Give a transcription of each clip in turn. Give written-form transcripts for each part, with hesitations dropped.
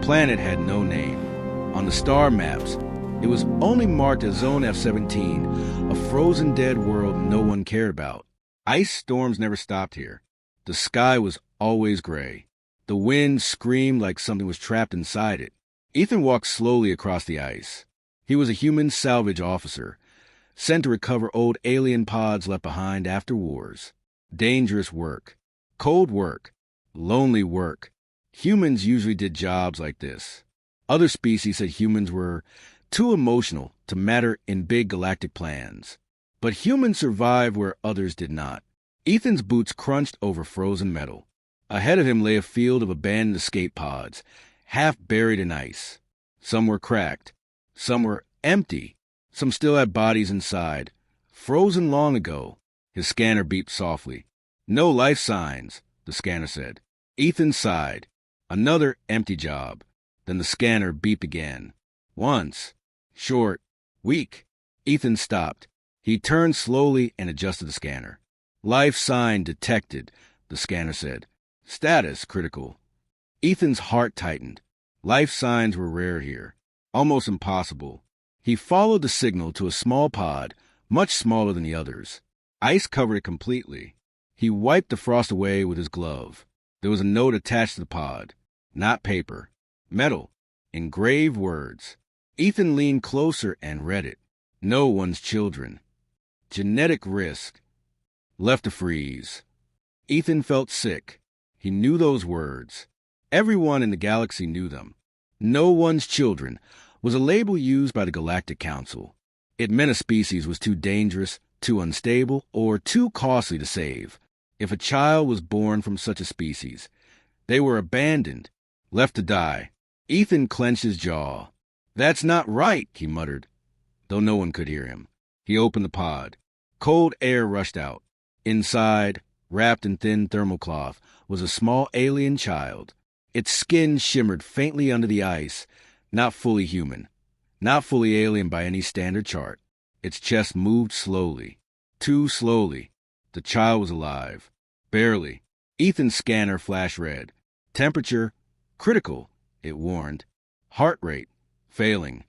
planet had no name. On the star maps, it was only marked as Zone F-17, a frozen dead world no one cared about. Ice storms never stopped here. The sky was always gray. The wind screamed like something was trapped inside it. Ethan walked slowly across the ice. He was a human salvage officer, sent to recover old alien pods left behind after wars. Dangerous work. Cold work. Lonely work. Humans usually did jobs like this. Other species said humans were too emotional to matter in big galactic plans. But humans survived where others did not. Ethan's boots crunched over frozen metal. Ahead of him lay a field of abandoned escape pods, half buried in ice. Some were cracked. Some were empty. Some still had bodies inside. Frozen long ago. His scanner beeped softly. No life signs, the scanner said. Ethan sighed. Another empty job. Then the scanner beeped again. Once. Short. Weak. Ethan stopped. He turned slowly and adjusted the scanner. Life sign detected, the scanner said. Status critical. Ethan's heart tightened. Life signs were rare here. Almost impossible. He followed the signal to a small pod, much smaller than the others. Ice covered it completely. He wiped the frost away with his glove. There was a note attached to the pod. Not paper. Metal. Engraved words. Ethan leaned closer and read it. No one's children. Genetic risk. Left to freeze. Ethan felt sick. He knew those words. Everyone in the galaxy knew them. No one's children was a label used by the Galactic Council. It meant a species was too dangerous, too unstable, or too costly to save. If a child was born from such a species, they were abandoned, left to die. Ethan clenched his jaw. That's not right, he muttered, though no one could hear him. He opened the pod. Cold air rushed out. Inside, wrapped in thin thermocloth, was a small alien child. Its skin shimmered faintly under the ice, not fully human, not fully alien by any standard chart. Its chest moved slowly, too slowly. The child was alive. Barely. Ethan's scanner flashed red. Temperature, critical, it warned. Heart rate, failing.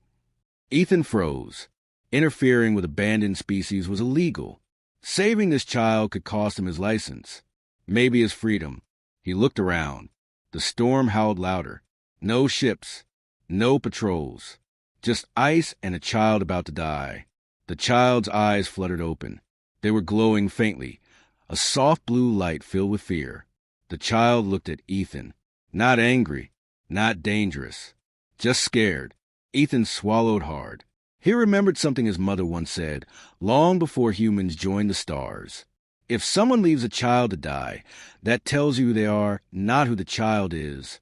Ethan froze. Interfering with abandoned species was illegal. Saving this child could cost him his license, maybe his freedom. He looked around. The storm howled louder. No ships, no patrols, just ice and a child about to die. The child's eyes fluttered open. They were glowing faintly, a soft blue light filled with fear. The child looked at Ethan, not angry, not dangerous, just scared. Ethan swallowed hard. He remembered something his mother once said, long before humans joined the stars. If someone leaves a child to die, that tells you they are not who the child is.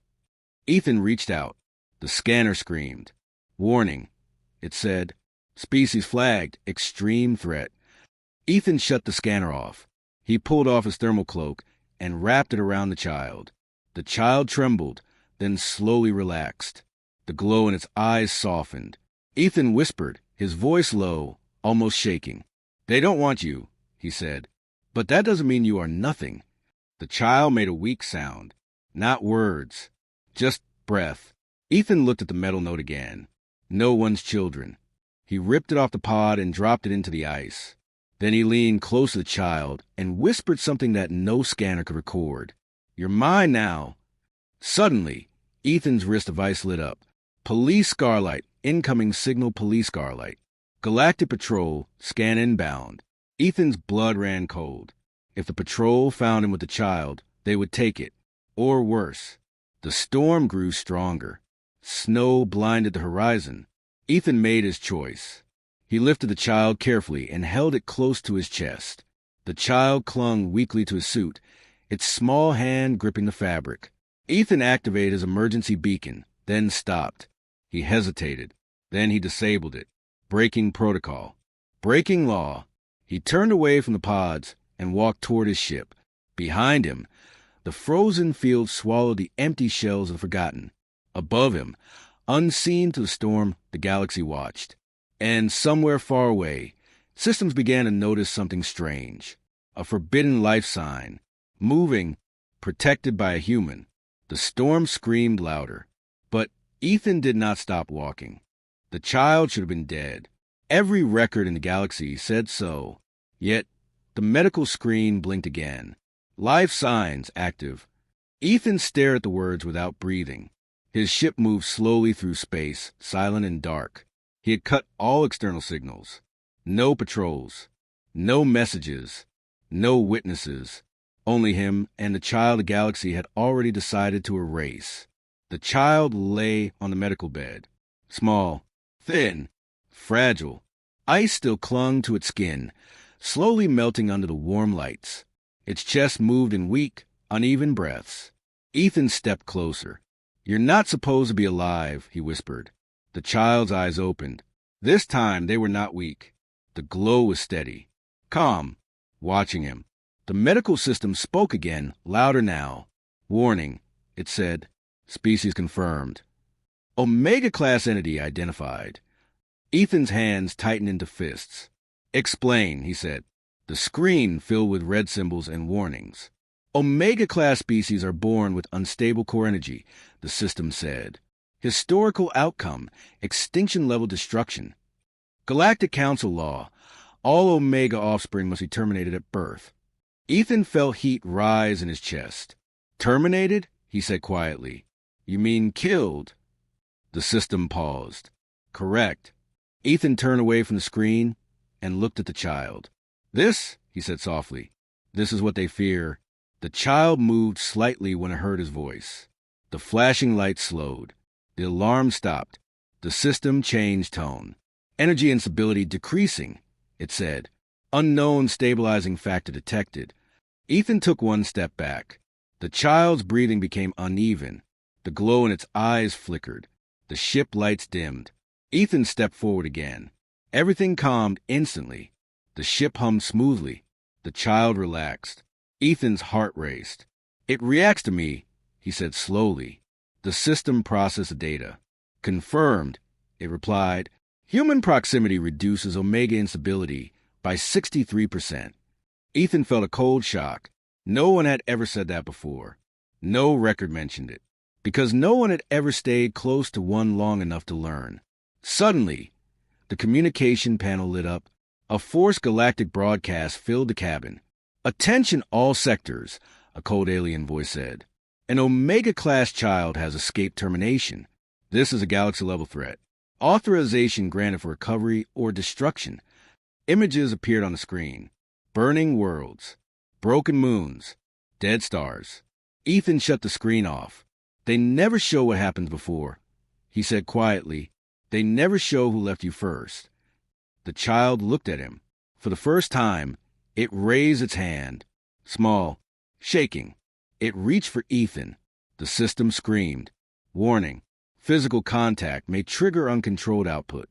Ethan reached out. The scanner screamed. Warning. It said, species flagged, extreme threat. Ethan shut the scanner off. He pulled off his thermal cloak and wrapped it around the child. The child trembled, then slowly relaxed. The glow in its eyes softened. Ethan whispered, his voice low, almost shaking. They don't want you, he said. But that doesn't mean you are nothing. The child made a weak sound. Not words. Just breath. Ethan looked at the metal note again. No one's children. He ripped it off the pod and dropped it into the ice. Then he leaned close to the child and whispered something that no scanner could record. You're mine now. Suddenly, Ethan's wrist of ice lit up. Police Scarlight. Incoming signal police Scarlight. Galactic Patrol. Scan inbound. Ethan's blood ran cold. If the patrol found him with the child, they would take it. Or worse. The storm grew stronger. Snow blinded the horizon. Ethan made his choice. He lifted the child carefully and held it close to his chest. The child clung weakly to his suit, its small hand gripping the fabric. Ethan activated his emergency beacon, then stopped. He hesitated. Then he disabled it. Breaking protocol. Breaking law. He turned away from the pods and walked toward his ship. Behind him, the frozen field swallowed the empty shells of the forgotten. Above him, unseen to the storm, the galaxy watched. And somewhere far away, systems began to notice something strange. A forbidden life sign. Moving, protected by a human. The storm screamed louder. But Ethan did not stop walking. The child should have been dead. Every record in the galaxy said so. Yet, the medical screen blinked again. Life signs active. Ethan stared at the words without breathing. His ship moved slowly through space, silent and dark. He had cut all external signals. No patrols. No messages. No witnesses. Only him and the child the galaxy had already decided to erase. The child lay on the medical bed. Small, thin, fragile. Ice still clung to its skin, slowly melting under the warm lights. Its chest moved in weak, uneven breaths. Ethan stepped closer. "You're not supposed to be alive," he whispered. The child's eyes opened. This time they were not weak. The glow was steady, calm, watching him. The medical system spoke again, louder now. "Warning," it said. "Species confirmed. Omega-class entity identified." Ethan's hands tightened into fists. "Explain," he said. The screen filled with red symbols and warnings. "Omega-class species are born with unstable core energy," the system said. "Historical outcome, extinction-level destruction. Galactic Council law, all Omega offspring must be terminated at birth." Ethan felt heat rise in his chest. "Terminated?" he said quietly. "You mean killed?" The system paused. "Correct." Ethan turned away from the screen and looked at the child. "This," he said softly, "this is what they fear." The child moved slightly when it heard his voice. The flashing lights slowed. The alarm stopped. The system changed tone. "Energy instability decreasing," it said. "Unknown stabilizing factor detected." Ethan took one step back. The child's breathing became uneven. The glow in its eyes flickered. The ship lights dimmed. Ethan stepped forward again. Everything calmed instantly. The ship hummed smoothly. The child relaxed. Ethan's heart raced. "It reacts to me," he said slowly. The system processed the data. "Confirmed," it replied. "Human proximity reduces Omega instability by 63%. Ethan felt a cold shock. No one had ever said that before. No record mentioned it. Because no one had ever stayed close to one long enough to learn. Suddenly, the communication panel lit up. A forced galactic broadcast filled the cabin. "Attention all sectors," a cold alien voice said. "An Omega-class child has escaped termination. This is a galaxy-level threat. Authorization granted for recovery or destruction." Images appeared on the screen. Burning worlds. Broken moons. Dead stars. Ethan shut the screen off. "They never show what happens before," he said quietly. "They never show who left you first." The child looked at him. For the first time, it raised its hand. Small, shaking. It reached for Ethan. The system screamed. "Warning. Physical contact may trigger uncontrolled output."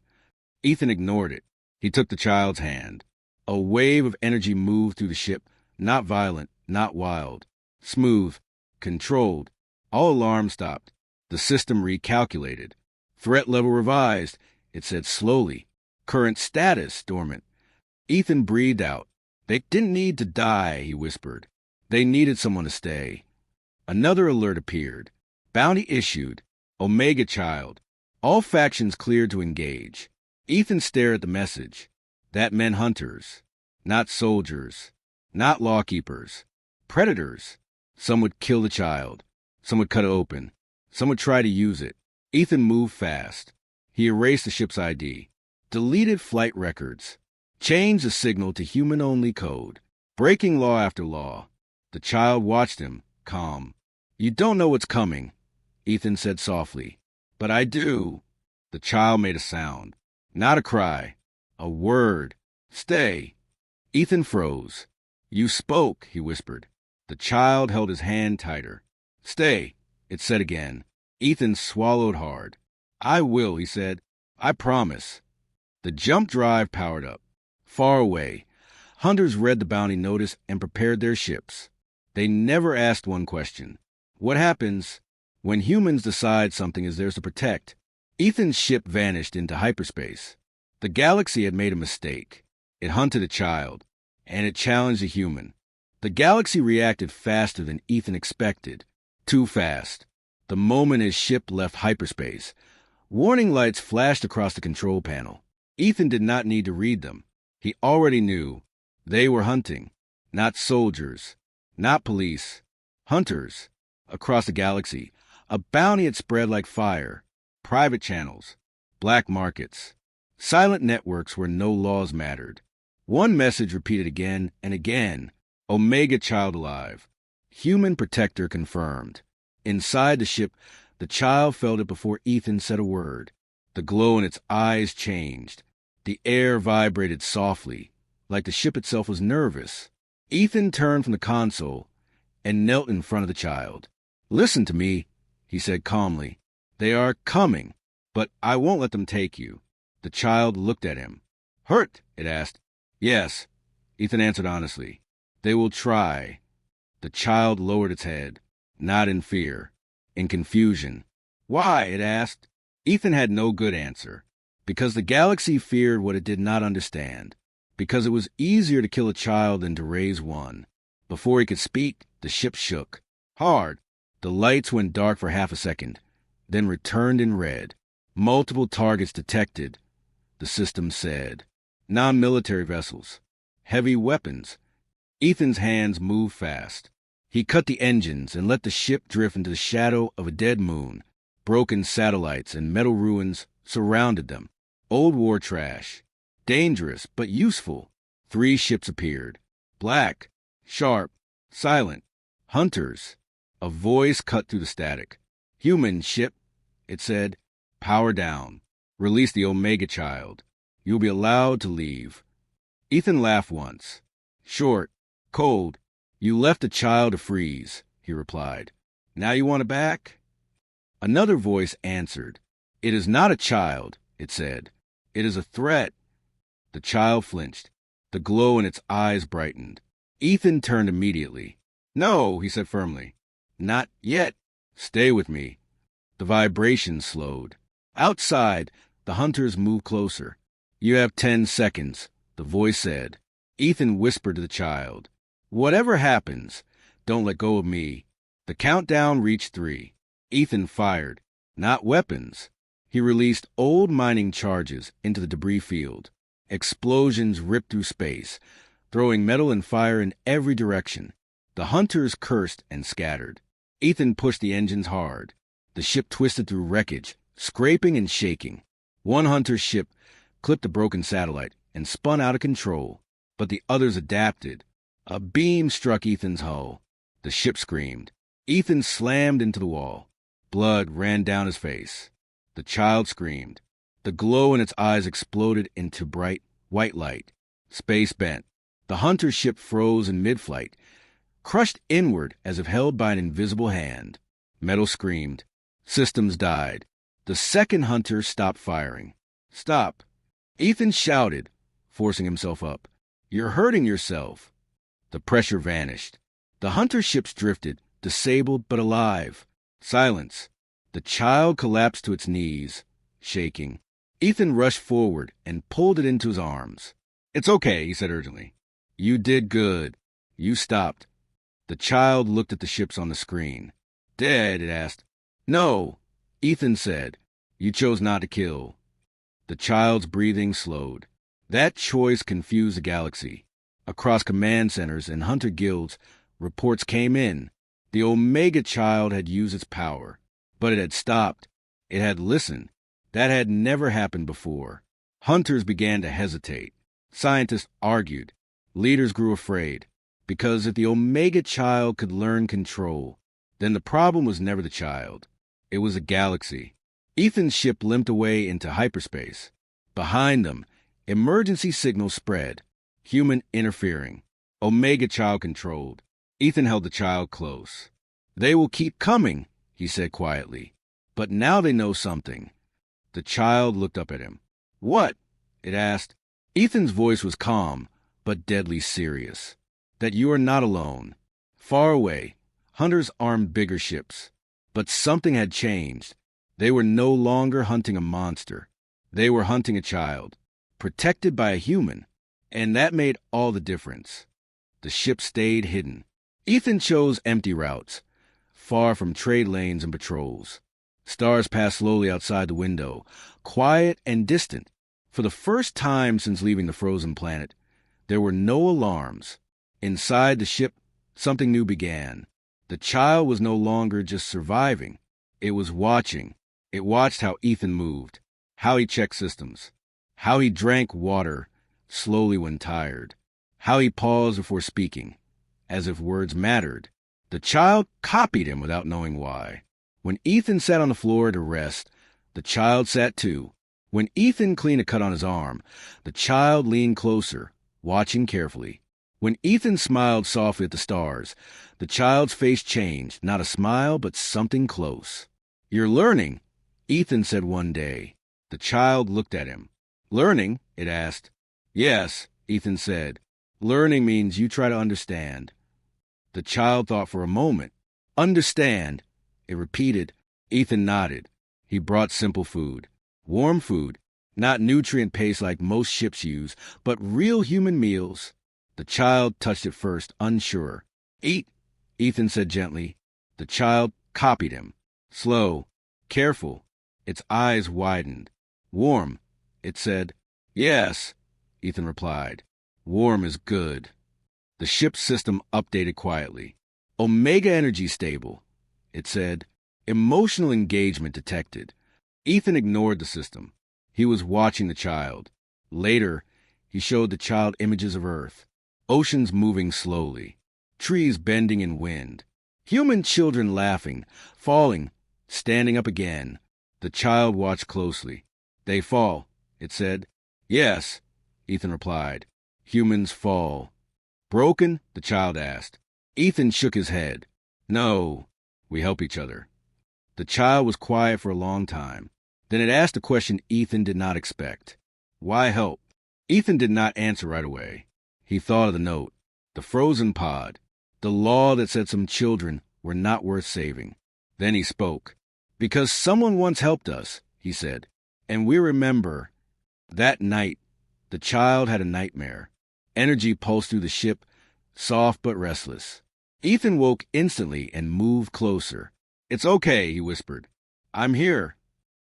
Ethan ignored it. He took the child's hand. A wave of energy moved through the ship, not violent, not wild. Smooth, controlled. All alarms stopped. The system recalculated. "Threat level revised," it said slowly. "Current status dormant." Ethan breathed out. "They didn't need to die," he whispered. "They needed someone to stay." Another alert appeared. "Bounty issued. Omega child. All factions cleared to engage." Ethan stared at the message. That meant hunters. Not soldiers. Not lawkeepers. Predators. Some would kill the child. Some would cut it open. Some would try to use it. Ethan moved fast. He erased the ship's ID. Deleted flight records. Changed the signal to human-only code. Breaking law after law. The child watched him, calm. "You don't know what's coming," Ethan said softly. "But I do." The child made a sound. Not a cry. A word. "Stay." Ethan froze. "You spoke," he whispered. The child held his hand tighter. "Stay," it said again. Ethan swallowed hard. "I will," he said. "I promise." The jump drive powered up. Far away, hunters read the bounty notice and prepared their ships. They never asked one question. What happens when humans decide something is theirs to protect? Ethan's ship vanished into hyperspace. The galaxy had made a mistake. It hunted a child, and it challenged a human. The galaxy reacted faster than Ethan expected. Too fast. the moment his ship left hyperspace. Warning lights flashed across the control panel. Ethan did not need to read them. He already knew. They were hunting. Not soldiers. Not police. Hunters. Across the galaxy, a bounty had spread like fire. Private channels. Black markets. Silent networks where no laws mattered. One message repeated again and again. Omega child alive. Human protector confirmed. Inside the ship, the child felt it before Ethan said a word. The glow in its eyes changed. The air vibrated softly, like the ship itself was nervous. Ethan turned from the console and knelt in front of the child. "Listen to me," he said calmly. "They are coming, but I won't let them take you." The child looked at him. "Hurt?" it asked. "Yes," Ethan answered honestly. "They will try." The child lowered its head, not in fear, in confusion. "Why?" it asked. Ethan had no good answer. Because the galaxy feared what it did not understand. Because it was easier to kill a child than to raise one. Before he could speak, the ship shook. Hard. The lights went dark for half a second, then returned in red. Multiple targets detected, the system said. Non-military vessels. Heavy weapons. Ethan's hands moved fast. He cut the engines and let the ship drift into the shadow of a dead moon. Broken satellites and metal ruins surrounded them. Old war trash. Dangerous, but useful. 3 ships appeared. Black, sharp, silent. Hunters. A voice cut through the static. "Human ship," it said. "Power down. Release the Omega child. You'll be allowed to leave." Ethan laughed once. "Short, cold. You left the child to freeze," he replied. "Now you want it back?" Another voice answered. "It is not a child," it said. "It is a threat." The child flinched. The glow in its eyes brightened. Ethan turned immediately. "No," he said firmly. "Not yet. Stay with me." The vibration slowed. Outside, the hunters moved closer. "You have 10 seconds," the voice said. Ethan whispered to the child, "Whatever happens, don't let go of me." The countdown reached 3. Ethan fired. Not weapons. He released old mining charges into the debris field. Explosions ripped through space, throwing metal and fire in every direction. The hunters cursed and scattered. Ethan pushed the engines hard. The ship twisted through wreckage, scraping and shaking. One hunter's ship clipped a broken satellite and spun out of control, but the others adapted. A beam struck Ethan's hull. The ship screamed. Ethan slammed into the wall. Blood ran down his face. The child screamed. The glow in its eyes exploded into bright, white light. Space bent. The hunter ship froze in mid-flight, crushed inward as if held by an invisible hand. Metal screamed. Systems died. The second hunter stopped firing. "Stop." Ethan shouted, forcing himself up. "You're hurting yourself." The pressure vanished. The hunter ships drifted, disabled but alive. Silence. The child collapsed to its knees, shaking. Ethan rushed forward and pulled it into his arms. "It's okay," he said urgently. "You did good. You stopped." The child looked at the ships on the screen. "Dead?" it asked. "No," Ethan said. "You chose not to kill." The child's breathing slowed. That choice confused the galaxy. Across command centers and hunter guilds, reports came in. The Omega child had used its power, but it had stopped. It had listened. That had never happened before. Hunters began to hesitate. Scientists argued. Leaders grew afraid. Because if the Omega child could learn control, then the problem was never the child. It was a galaxy. Ethan's ship limped away into hyperspace. Behind them, emergency signals spread. Human interfering. Omega child controlled. Ethan held the child close. "They will keep coming," he said quietly. "But now they know something." The child looked up at him. "What?" it asked. Ethan's voice was calm, but deadly serious. "That you are not alone. Far away, hunters armed bigger ships. But something had changed. They were no longer hunting a monster. They were hunting a child, protected by a human. And that made all the difference." The ship stayed hidden. Ethan chose empty routes. far from trade lanes and patrols. Stars passed slowly outside the window, quiet and distant. For the first time since leaving the frozen planet, there were no alarms. Inside the ship, something new began. The child was no longer just surviving. It was watching. It watched how Ethan moved, how he checked systems, how he drank water slowly when tired, how he paused before speaking, as if words mattered. The child copied him without knowing why. When Ethan sat on the floor to rest, the child sat too. When Ethan cleaned a cut on his arm, the child leaned closer, watching carefully. When Ethan smiled softly at the stars, the child's face changed, not a smile, but something close. "You're learning," Ethan said one day. The child looked at him. "Learning?" it asked. "Yes," Ethan said. "Learning means you try to understand." The child thought for a moment. "Understand," it repeated. Ethan nodded. He brought simple food. Warm food, not nutrient paste like most ships use, but real human meals. The child touched it first, unsure. "Eat," Ethan said gently. The child copied him. Slow, careful. Its eyes widened. "Warm," it said. "Yes," Ethan replied. "Warm is good." The ship's system updated quietly. "Omega energy stable," it said. Emotional engagement detected. Ethan ignored the system. He was watching the child. Later, he showed the child images of Earth. Oceans moving slowly. Trees bending in wind. Human children laughing, falling, standing up again. The child watched closely. "They fall," it said. "Yes," Ethan replied. "Humans fall." "Broken?" the child asked. Ethan shook his head. "No, we help each other." The child was quiet for a long time. Then it asked a question Ethan did not expect. "Why help?" Ethan did not answer right away. He thought of the note, the frozen pod, the law that said some children were not worth saving. Then he spoke. "Because someone once helped us," he said, "and we remember." That night, the child had a nightmare. Energy pulsed through the ship, soft but restless. Ethan woke instantly and moved closer. "It's okay," he whispered. "I'm here."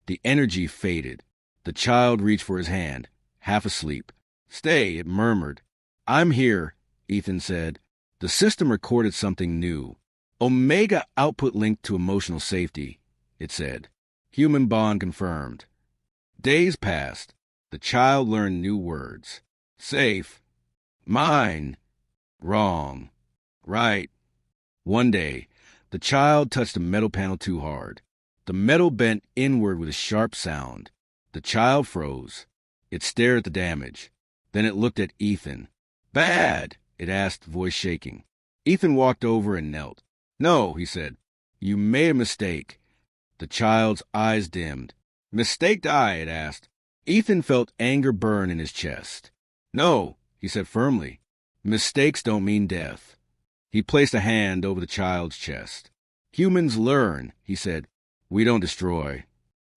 The energy faded. The child reached for his hand, half asleep. "Stay," it murmured. "I'm here," Ethan said. The system recorded something new. "Omega output linked to emotional safety," it said. "Human bond confirmed." Days passed. The child learned new words. Safe. Mine. Wrong. Right. One day, the child touched a metal panel too hard. The metal bent inward with a sharp sound. The child froze. It stared at the damage. Then it looked at Ethan. "Bad?" it asked, voice shaking. Ethan walked over and knelt. "No," he said. "You made a mistake." The child's eyes dimmed. "Mistaked I?" it asked. Ethan felt anger burn in his chest. "No," he said firmly. "Mistakes don't mean death." He placed a hand over the child's chest. "Humans learn," he said. "We don't destroy."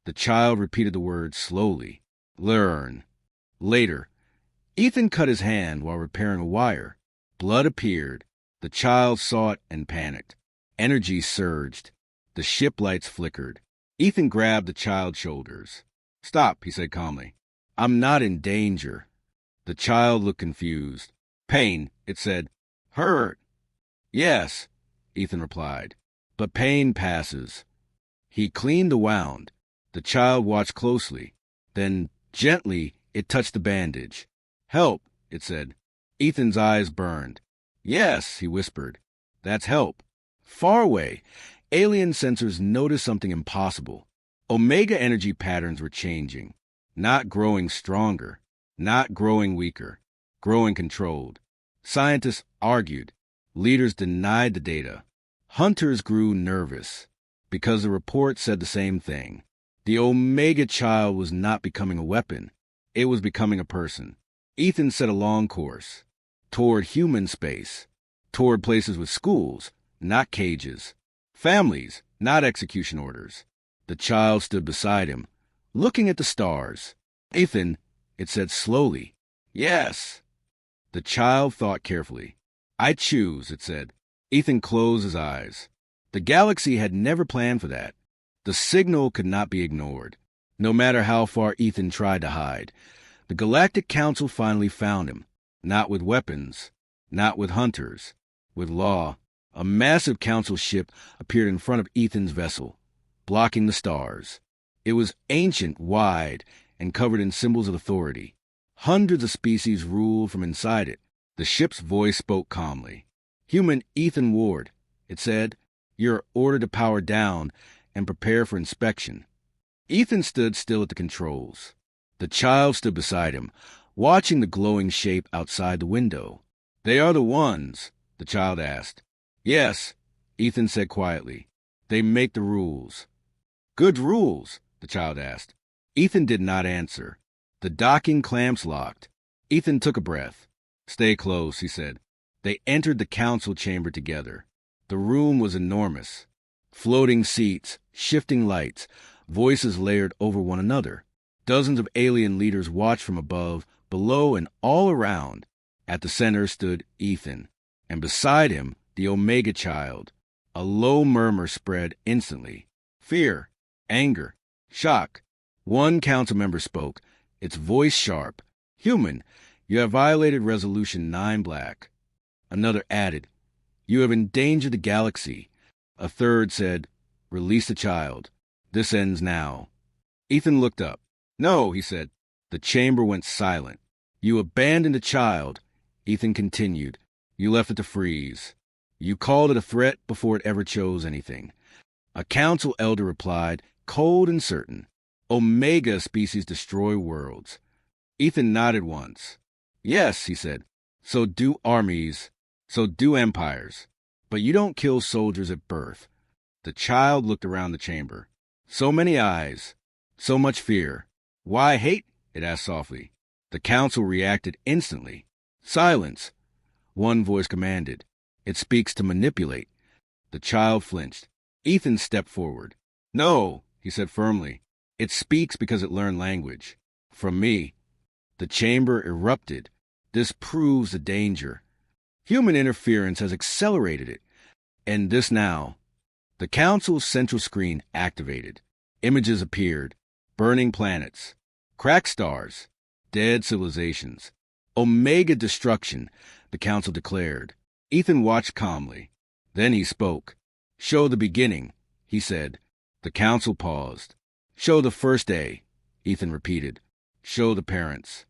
The child repeated the words slowly. "Learn." Later, Ethan cut his hand while repairing a wire. Blood appeared. The child saw it and panicked. Energy surged. The ship lights flickered. Ethan grabbed the child's shoulders. "Stop," he said calmly. "I'm not in danger." The child looked confused. "Pain," it said. "Hurt." "Yes," Ethan replied. "But pain passes." He cleaned the wound. The child watched closely. Then, gently, it touched the bandage. "Help," it said. Ethan's eyes burned. "Yes," he whispered. "That's help." Far away, alien sensors noticed something impossible. Omega energy patterns were changing. Not growing stronger. Not growing weaker. Growing controlled. Scientists argued. Leaders denied the data. Hunters grew nervous, because the report said the same thing. The Omega child was not becoming a weapon. It was becoming a person. Ethan set a long course. Toward human space. Toward places with schools, not cages. Families, not execution orders. The child stood beside him, looking at the stars. "Ethan," it said slowly. "Yes." The child thought carefully. "I choose," it said. Ethan closed his eyes. The galaxy had never planned for that. The signal could not be ignored, no matter how far Ethan tried to hide. The Galactic Council finally found him, not with weapons, not with hunters, with law. A massive council ship appeared in front of Ethan's vessel, blocking the stars. It was ancient, wide, and covered in symbols of authority. Hundreds of species ruled from inside it. The ship's voice spoke calmly. "Human Ethan Ward," it said, "you're ordered to power down and prepare for inspection." Ethan stood still at the controls. The child stood beside him, watching the glowing shape outside the window. "They are the ones?" the child asked. "Yes," Ethan said quietly. "They make the rules." "Good rules?" the child asked. Ethan did not answer. The docking clamps locked. Ethan took a breath. "Stay close," he said. They entered the council chamber together. The room was enormous. Floating seats, shifting lights, voices layered over one another. Dozens of alien leaders watched from above, below, and all around. At the center stood Ethan, and beside him, the Omega Child. A low murmur spread instantly. Fear, anger, shock. One council member spoke, its voice sharp. "Human, you have violated Resolution 9 Black." Another added, "You have endangered the galaxy." A third said, "Release the child. This ends now." Ethan looked up. "No," he said. The chamber went silent. "You abandoned the child," Ethan continued. "You left it to freeze. You called it a threat before it ever chose anything." A council elder replied, cold and certain, "Omega species destroy worlds." Ethan nodded once. "Yes," he said. "So do armies. So do empires. But you don't kill soldiers at birth." The child looked around the chamber. So many eyes. So much fear. "Why hate?" it asked softly. The council reacted instantly. "Silence," one voice commanded. "It speaks to manipulate." The child flinched. Ethan stepped forward. "No," he said firmly. "It speaks because it learned language. From me." The chamber erupted. "This proves the danger. Human interference has accelerated it. And this now." The council's central screen activated. Images appeared. Burning planets. Cracked stars. Dead civilizations. Omega destruction, the council declared. Ethan watched calmly. Then he spoke. "Show the beginning," he said. The council paused. "Show the first day," Ethan repeated. "Show the parents."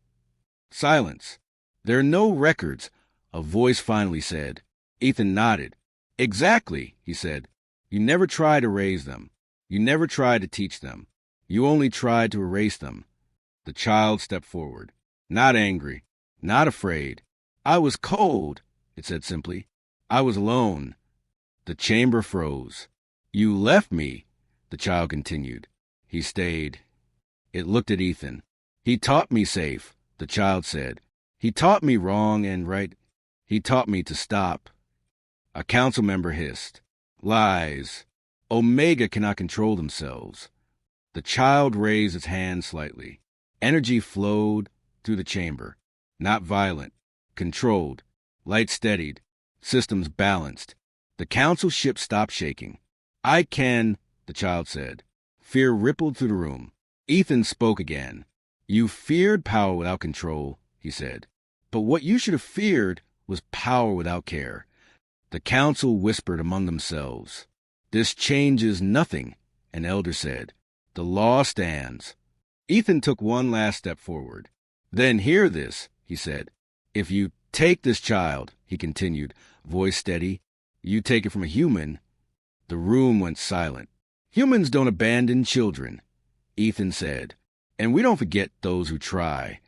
Silence. "There are no records," a voice finally said. Ethan nodded. "Exactly," he said. "You never tried to raise them. You never tried to teach them. You only tried to erase them." The child stepped forward. Not angry. Not afraid. "I was cold," it said simply. "I was alone." The chamber froze. "You left me," the child continued. "He stayed." It looked at Ethan. "He taught me safe," the child said. "He taught me wrong and right. He taught me to stop." A council member hissed. "Lies. Omega cannot control themselves." The child raised its hand slightly. Energy flowed through the chamber. Not violent. Controlled. Light steadied. Systems balanced. The council ship stopped shaking. "I can," the child said. Fear rippled through the room. Ethan spoke again. "You feared power without control," he said. "But what you should have feared was power without care." The council whispered among themselves. "This changes nothing," an elder said. "The law stands." Ethan took one last step forward. "Then hear this," he said. "If you take this child," he continued, voice steady, "you take it from a human." The room went silent. "Humans don't abandon children," Ethan said. "And we don't forget those who try."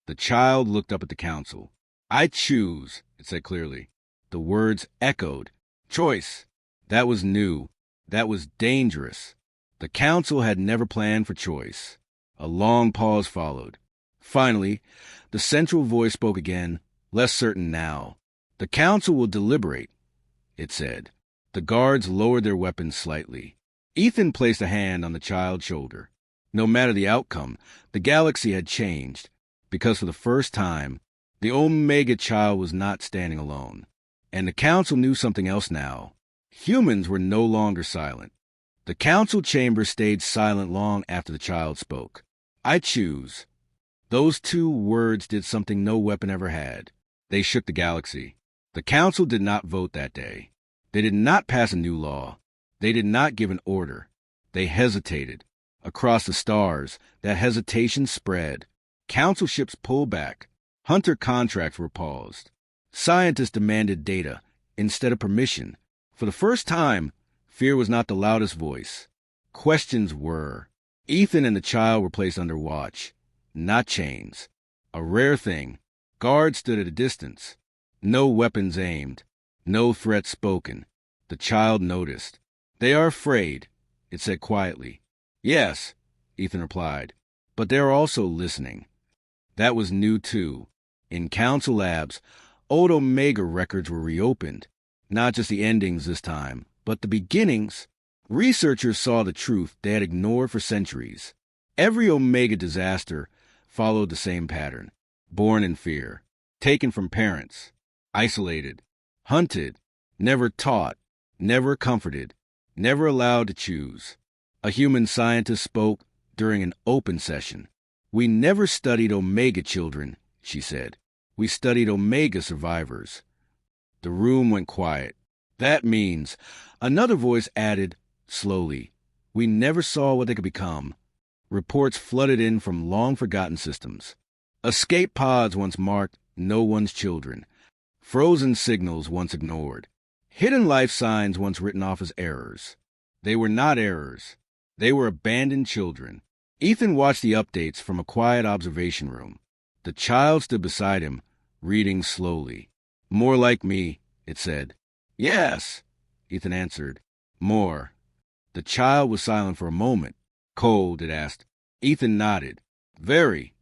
The child looked up at the council. "I choose," it said clearly. The words echoed. Choice. That was new. That was dangerous. The council had never planned for choice. A long pause followed. Finally, the central voice spoke again, less certain now. "The council will deliberate," it said. The guards lowered their weapons slightly. Ethan placed a hand on the child's shoulder. No matter the outcome, the galaxy had changed, because for the first time, the Omega Child was not standing alone. And the council knew something else now. Humans were no longer silent. The council chamber stayed silent long after the child spoke. I choose. Those 2 words did something no weapon ever had. They shook the galaxy. The council did not vote that day. They did not pass a new law. They did not give an order. They hesitated. Across the stars, that hesitation spread. Council ships pulled back. Hunter contracts were paused. Scientists demanded data instead of permission. For the first time, fear was not the loudest voice. Questions were. Ethan and the child were placed under watch, not chains. A rare thing. Guards stood at a distance. No weapons aimed. No threat spoken. The child noticed. They are afraid, it said quietly. Yes, Ethan replied, but they are also listening. That was new, too. In council labs, old Omega records were reopened. Not just the endings this time, but the beginnings. Researchers saw the truth they had ignored for centuries. Every Omega disaster followed the same pattern. Born in fear, taken from parents, isolated, hunted, never taught, never comforted, never allowed to choose. A human scientist spoke during an open session. We never studied Omega children, she said. We studied Omega survivors. The room went quiet. That means, another voice added, slowly, we never saw what they could become. Reports flooded in from long-forgotten systems. Escape pods once marked no one's children. Frozen signals once ignored. Hidden life signs once written off as errors. They were not errors. They were abandoned children. Ethan watched the updates from a quiet observation room. The child stood beside him, reading slowly. More like me, it said. Yes, Ethan answered. More. The child was silent for a moment. Cold, it asked. Ethan nodded. Very.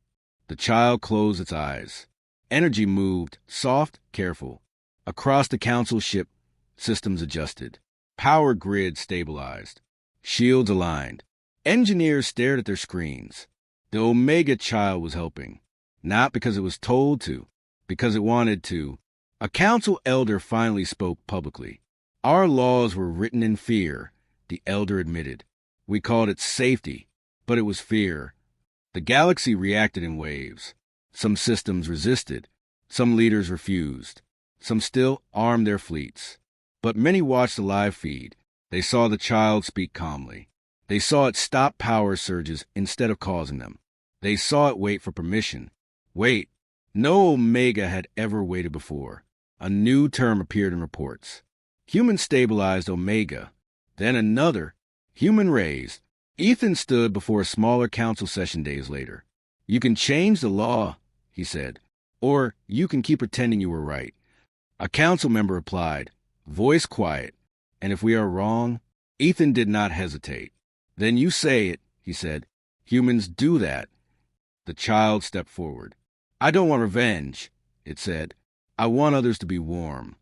The child closed its eyes. Energy moved, soft, careful. Across the council ship, systems adjusted. Power grid stabilized. Shields aligned. Engineers stared at their screens. The Omega child was helping. Not because it was told to, because it wanted to. A council elder finally spoke publicly. Our laws were written in fear, the elder admitted. We called it safety, but it was fear. The galaxy reacted in waves. Some systems resisted. Some leaders refused. Some still armed their fleets. But many watched the live feed. They saw the child speak calmly. They saw it stop power surges instead of causing them. They saw it wait for permission. Wait. No Omega had ever waited before. A new term appeared in reports. Human stabilized Omega. Then another. Human raised. Ethan stood before a smaller council session days later. You can change the law, he said, or you can keep pretending you were right. A council member replied, voice quiet, and if we are wrong, Ethan did not hesitate. Then you say it, he said. Humans do that. The child stepped forward. I don't want revenge, it said. I want others to be warm.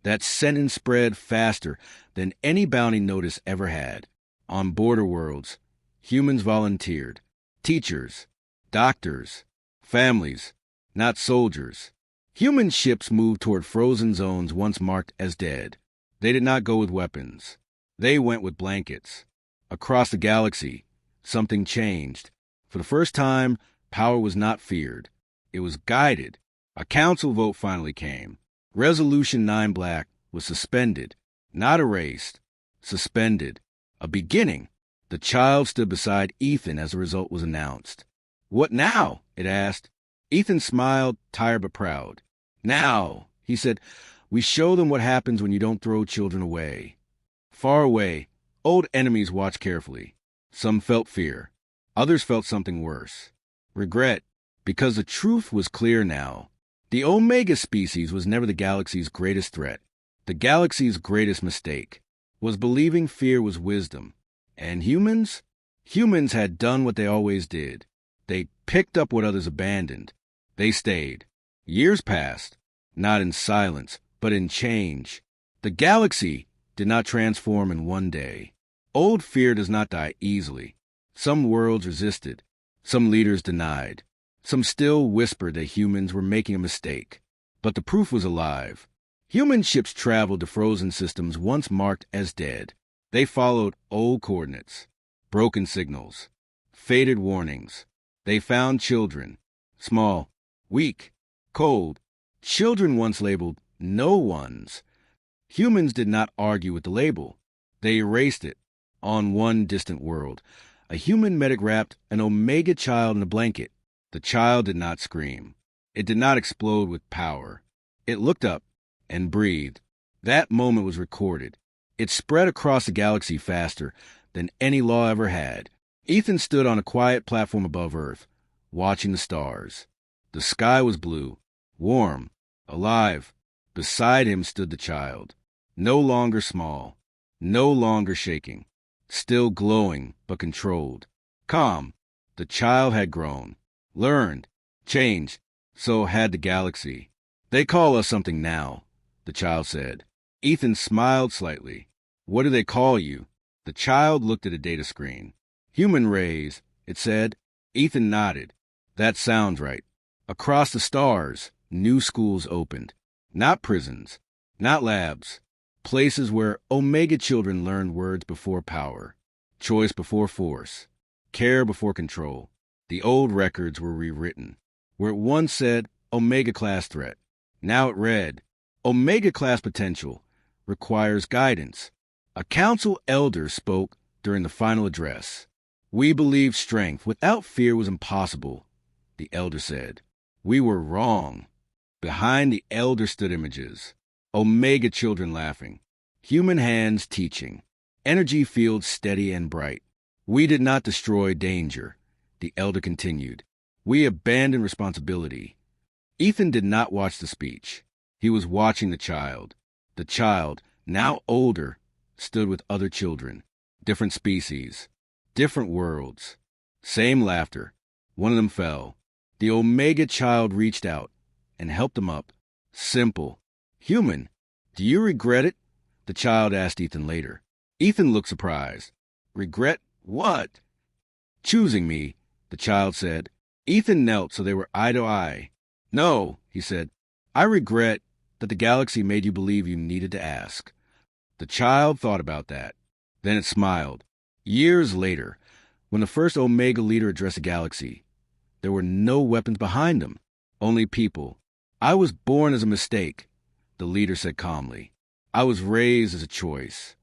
That sentence spread faster than any bounty notice ever had. On border worlds, humans volunteered. Teachers, doctors, families, not soldiers. Human ships moved toward frozen zones once marked as dead. They did not go with weapons. They went with blankets. Across the galaxy, something changed. For the first time, power was not feared. It was guided. A council vote finally came. Resolution 9 Black was suspended, not erased, suspended. A beginning. The child stood beside Ethan as the result was announced. What now? It asked. Ethan smiled, tired but proud. Now, he said, we show them what happens when you don't throw children away. Far away, old enemies watched carefully. Some felt fear. Others felt something worse. Regret, because the truth was clear now. The Omega species was never the galaxy's greatest threat. The galaxy's greatest mistake was believing fear was wisdom. And humans? Humans had done what they always did. They picked up what others abandoned. They stayed. Years passed, not in silence, but in change. The galaxy did not transform in one day. Old fear does not die easily. Some worlds resisted. Some leaders denied. Some still whispered that humans were making a mistake. But the proof was alive. Human ships traveled to frozen systems once marked as dead. They followed old coordinates, broken signals, faded warnings. They found children, small, weak, cold, children once labeled no ones. Humans did not argue with the label. They erased it. On one distant world, a human medic wrapped an Omega child in a blanket. The child did not scream. It did not explode with power. It looked up and breathed. That moment was recorded. It spread across the galaxy faster than any law ever had. Ethan stood on a quiet platform above Earth, watching the stars. The sky was blue, warm, alive. Beside him stood the child, no longer small, no longer shaking, still glowing but controlled, calm. The child had grown, learned, changed. So had the galaxy. They call us something now, the child said. Ethan smiled slightly. What do they call you? The child looked at a data screen. Human rays, it said. Ethan nodded. That sounds right. Across the stars, new schools opened. Not prisons, not labs. Places where Omega children learned words before power, choice before force, care before control. The old records were rewritten. Where it once said Omega-class threat, now it read, Omega-class potential requires guidance. A council elder spoke during the final address. We believed strength without fear was impossible, the elder said. We were wrong. Behind the elder stood images. Omega children laughing. Human hands teaching. Energy fields steady and bright. We did not destroy danger, the elder continued. We abandoned responsibility. Ethan did not watch the speech. He was watching the child. The child, now older, stood with other children. Different species. Different worlds. Same laughter. One of them fell. The Omega child reached out and helped him up. Simple. Human. Do you regret it? The child asked Ethan later. Ethan looked surprised. Regret what? Choosing me, the child said. Ethan knelt so they were eye to eye. No, he said. I regret that the galaxy made you believe you needed to ask. The child thought about that. Then it smiled. Years later, when the first Omega leader addressed the galaxy, there were no weapons behind them, only people. I was born as a mistake, the leader said calmly. I was raised as a choice.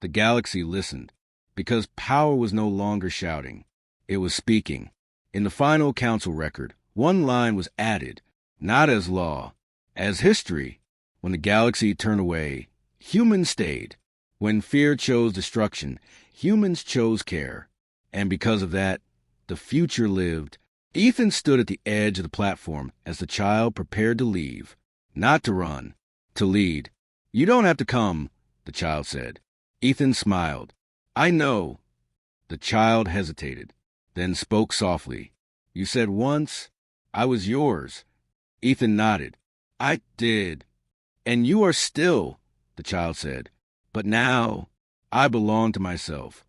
The galaxy listened, because power was no longer shouting. It was speaking. In the final council record, one line was added, not as law, as history. When the galaxy turned away, humans stayed. When fear chose destruction, humans chose care. And because of that, the future lived. Ethan stood at the edge of the platform as the child prepared to leave. Not to run, to lead. You don't have to come, the child said. Ethan smiled. I know. The child hesitated, then spoke softly. You said once, I was yours. Ethan nodded. I did. And you are still, the child said. But now, I belong to myself.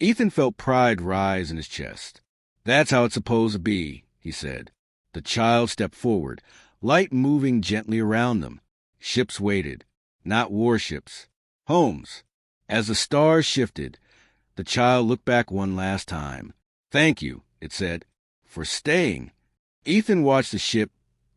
Ethan felt pride rise in his chest. That's how it's supposed to be, he said. The child stepped forward, light moving gently around them. Ships waited, not warships, homes. As the stars shifted, the child looked back one last time. Thank you, it said, for staying. Ethan watched the ship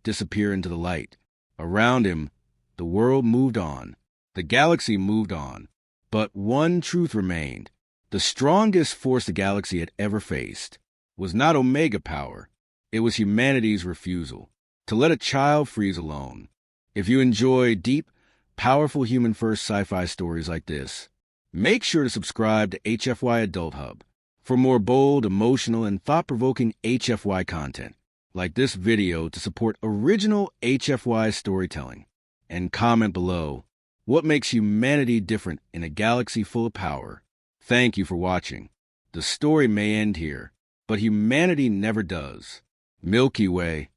disappear into the light. Around him, the world moved on. The galaxy moved on. But one truth remained. The strongest force the galaxy had ever faced was not Omega power. It was humanity's refusal to let a child freeze alone. If you enjoy deep, powerful human-first sci-fi stories like this, make sure to subscribe to HFY Adult Hub for more bold, emotional, and thought-provoking HFY content, like this video to support original HFY storytelling. And comment below, what makes humanity different in a galaxy full of power? Thank you for watching. The story may end here, but humanity never does. Milky Way.